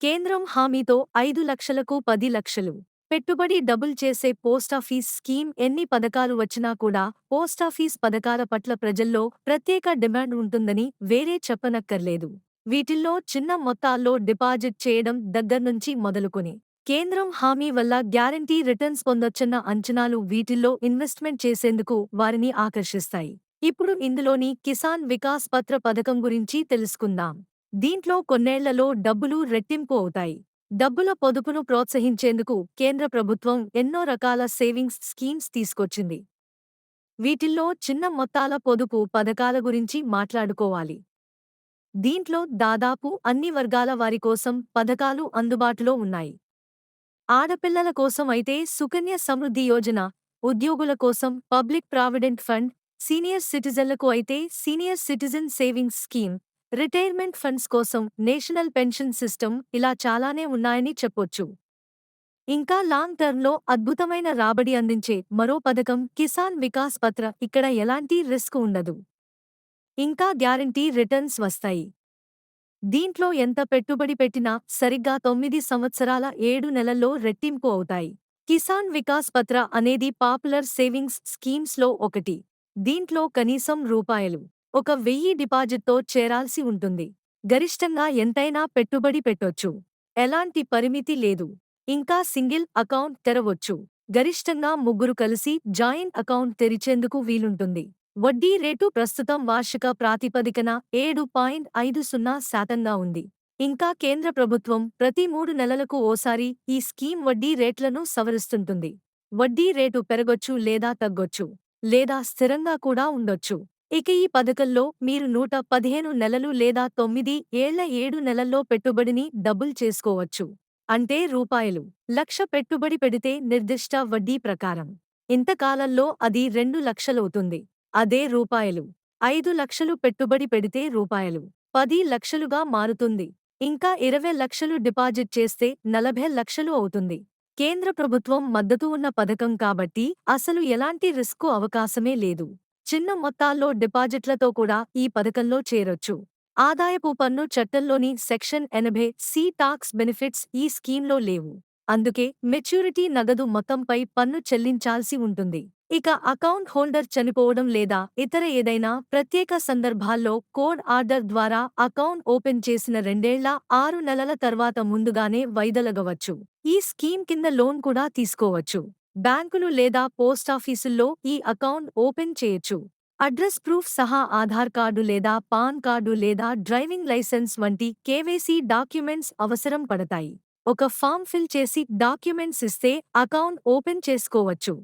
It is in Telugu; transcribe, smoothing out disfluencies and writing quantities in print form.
కేంద్రం హామీతో 5,00,000కు 10,00,000 పెట్టుబడి డబుల్ చేసే పోస్టాఫీస్ స్కీమ్. ఎన్ని పథకాలు వచ్చినా కూడా పోస్టాఫీస్ పథకాల పట్ల ప్రజల్లో ప్రత్యేక డిమాండ్ ఉంటుందని వేరే చెప్పనక్కర్లేదు. వీటిల్లో చిన్న మొత్తాల్లో డిపాజిట్ చేయడం దగ్గర్నుంచి మొదలుకొని కేంద్రం హామీ వల్ల గ్యారంటీ రిటర్న్స్ పొందొచ్చన్న అంచనాలు వీటిల్లో ఇన్వెస్ట్మెంట్ చేసేందుకు వారిని ఆకర్షిస్తాయి. ఇప్పుడు ఇందులోని కిసాన్ వికాస్ పత్ర పథకం గురించి తెలుసుకుందాం. దీంట్లో కొన్నేళ్లలో డబ్బులు రెట్టింపు అవుతాయి. డబ్బుల పొదుపును ప్రోత్సహించేందుకు కేంద్ర ప్రభుత్వం ఎన్నో రకాల సేవింగ్స్ స్కీమ్స్ తీసుకొచ్చింది. వీటిల్లో చిన్న మొత్తాల పొదుపు పథకాల గురించి మాట్లాడుకోవాలి. దీంట్లో దాదాపు అన్ని వర్గాల వారి కోసం పథకాలు అందుబాటులో ఉన్నాయి. ఆడపిల్లల కోసం అయితే సుకన్య సమృద్ధి యోజన, ఉద్యోగుల కోసం పబ్లిక్ ప్రావిడెంట్ ఫండ్, సీనియర్ సిటిజన్లకు అయితే senior citizen savings scheme, retirement funds కోసం నేషనల్ పెన్షన్ సిస్టమ్ ఇలా చాలానే ఉన్నాయని చెప్పొచ్చు. ఇంకా లాంగ్ టర్మ్లో అద్భుతమైన రాబడి అందించే మరో పథకం కిసాన్ వికాస్ పత్ర. ఇక్కడ ఎలాంటి రిస్క్ ఉండదు. ఇంకా గ్యారంటీ రిటర్న్స్ వస్తాయి. దీంట్లో ఎంత పెట్టుబడి పెట్టినా సరిగ్గా 9 సంవత్సరాల 7 నెలల్లో రెట్టింపు అవుతాయి. కిసాన్ వికాస్ పత్ర అనేది పాపులర్ సేవింగ్స్ స్కీమ్స్లో ఒకటి. దీంట్లో కనీసం రూ.1000 డిపాజిట్తో చేరాల్సి ఉంటుంది. గరిష్టంగా ఎంతైనా పెట్టుబడి పెట్టొచ్చు. ఎలాంటి పరిమితి లేదు. ఇంకా సింగిల్ అకౌంట్ తెరవొచ్చు. గరిష్టంగా 3 కలిసి జాయింట్ అకౌంట్ తెరిచేందుకు వీలుంటుంది. వడ్డీ రేటు ప్రస్తుతం వార్షిక ప్రాతిపదికన 7.50% ఉంది. ఇంకా కేంద్ర ప్రభుత్వం ప్రతి 3 నెలలకు ఓసారి ఈ స్కీమ్ వడ్డీ రేట్లను సవరిస్తుంటుంది. వడ్డీ రేటు పెరగొచ్చు లేదా తగ్గొచ్చు, లేదా స్థిరంగా కూడా ఉండొచ్చు. ఇక ఈ పథకంలో మీరు 115 నెలలు లేదా 9 ఏళ్ల 7 నెలల్లో పెట్టుబడిని డబుల్ చేసుకోవచ్చు. అంటే రూ.1,00,000 పెట్టుబడి పెడితే నిర్దిష్ట వడ్డీ ప్రకారం ఇంతకాలంలో అది 2,00,000 అదే రూ.5,00,000 పెట్టుబడి పెడితే రూ.10,00,000గా మారుతుంది. ఇంకా 20,00,000 డిపాజిట్ చేస్తే 40,00,000 అవుతుంది. కేంద్ర ప్రభుత్వం మద్దతు ఉన్న పథకం కాబట్టి అసలు ఎలాంటి రిస్కు అవకాశమే లేదు. చిన్న మొత్తాల్లో డిపాజిట్లతో కూడా ఈ పథకంలో చేరొచ్చు. ఆదాయపు పన్ను చట్టంలోని సెక్షన్ 80(c) టాక్స్ బెనిఫిట్స్ ఈ స్కీమ్లో లేవు. అందుకే మెచ్యూరిటీ నగదు మొత్తంపై పన్ను చెల్లించాల్సి ఉంటుంది. ఇక అకౌంట్ హోల్డర్ చనిపోవడం లేదా ఇతర ఏదైనా ప్రత్యేక సందర్భాల్లో కోడ్ ఆర్డర్ ద్వారా అకౌంట్ ఓపెన్ చేసిన 2 ఏళ్ల 6 నెలల తర్వాత ముందుగానే వైదొలగవచ్చు. ఈ స్కీమ్ కింద లోన్ కూడా తీసుకోవచ్చు. బ్యాంకులు లేదా పోస్టాఫీసుల్లో ఈ అకౌంట్ ఓపెన్ చేయొచ్చు. అడ్రస్ ప్రూఫ్ సహా ఆధార్ కార్డు లేదా పాన్ కార్డు లేదా డ్రైవింగ్ లైసెన్స్ వంటి కేవైసీ డాక్యుమెంట్స్ అవసరం పడతాయి. ఒక ఫామ్ ఫిల్ చేసి డాక్యుమెంట్స్ ఇస్తే అకౌంట్ ఓపెన్ చేసుకోవచ్చు.